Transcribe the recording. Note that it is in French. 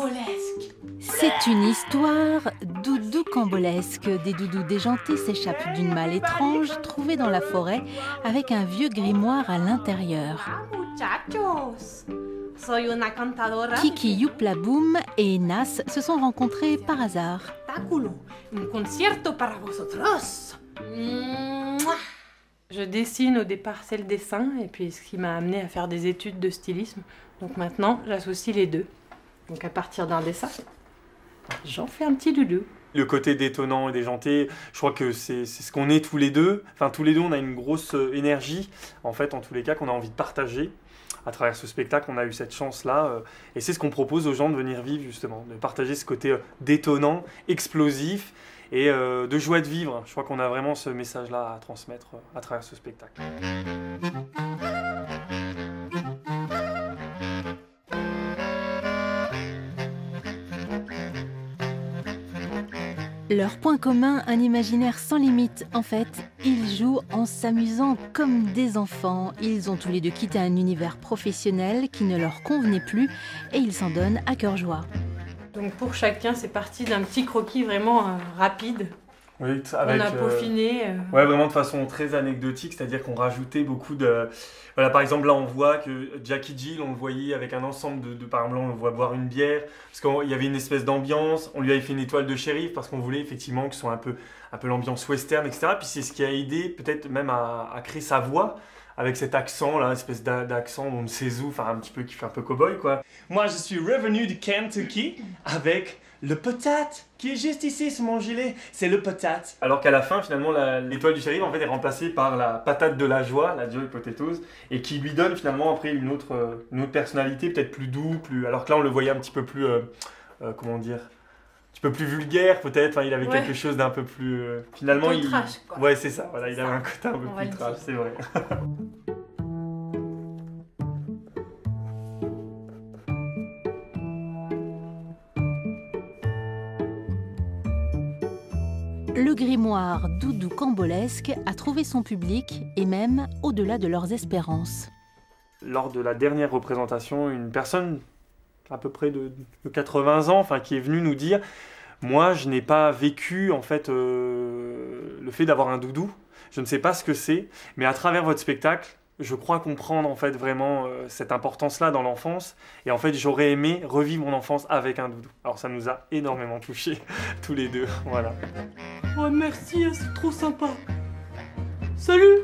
cambolesque. C'est une histoire doudou-cambolesque. Des doudous déjantés s'échappent d'une malle étrange trouvée dans la forêt avec un vieux grimoire à l'intérieur. Muchachos, soy una cantadora. Kiki Youplaboum et Nas se sont rencontrés par hasard. Espectáculo, un concierto para vosotros. Mouah. Je dessine au départ, c'est le dessin, et puis ce qui m'a amené à faire des études de stylisme. Donc maintenant, j'associe les deux. Donc à partir d'un dessin, j'en fais un petit doudou. Le côté détonnant et déjanté, je crois que c'est ce qu'on est tous les deux. Enfin, tous les deux, on a une grosse énergie, en fait, en tous les cas, qu'on a envie de partager. À travers ce spectacle, on a eu cette chance-là. Et c'est ce qu'on propose aux gens de venir vivre, justement. De partager ce côté détonnant, explosif et de joie de vivre. Je crois qu'on a vraiment ce message-là à transmettre à travers ce spectacle. Leur point commun, un imaginaire sans limite. En fait, ils jouent en s'amusant comme des enfants. Ils ont tous les deux quitté un univers professionnel qui ne leur convenait plus et ils s'en donnent à cœur joie. Donc pour chacun, c'est parti d'un petit croquis vraiment rapide. Oui, On a peaufiné. Ouais, vraiment de façon très anecdotique, c'est-à-dire qu'on rajoutait beaucoup de... Voilà, par exemple, là, on voit que Jackie Jill, on le voyait avec un ensemble par exemple, on le voit boire une bière, parce qu'il y avait une espèce d'ambiance, on lui avait fait une étoile de shérif, parce qu'on voulait effectivement que ce soit un peu l'ambiance western, etc. Puis c'est ce qui a aidé peut-être même à créer sa voix, avec cet accent, là, espèce d'accent, on ne sait où, enfin un petit peu qui fait un peu cow-boy, quoi. Moi, je suis revenu du Kentucky avec le potate qui est juste ici sur mon gilet, c'est le potate. Alors qu'à la fin, finalement, l'étoile du shérif en fait est remplacée par la patate de la joie, la joy potatoes, et qui lui donne finalement après une autre personnalité, peut-être plus doux, alors que là on le voyait un petit peu plus, comment dire, un petit peu plus vulgaire peut-être. Enfin, il avait quelque chose d'un peu plus, finalement, trash, quoi. Ouais, c'est ça. Voilà, il avait un côté un peu plus trash, c'est vrai. Le grimoire doudou cambolesque a trouvé son public et même au-delà de leurs espérances. Lors de la dernière représentation, une personne à peu près de 80 ans, enfin, qui est venue nous dire « Moi, je n'ai pas vécu en fait, le fait d'avoir un doudou. Je ne sais pas ce que c'est, mais à travers votre spectacle, je crois comprendre en fait vraiment cette importance-là dans l'enfance. Et en fait, j'aurais aimé revivre mon enfance avec un doudou. » Alors ça nous a énormément touchés, tous les deux. Voilà. Ouais, merci, c'est trop sympa. Salut!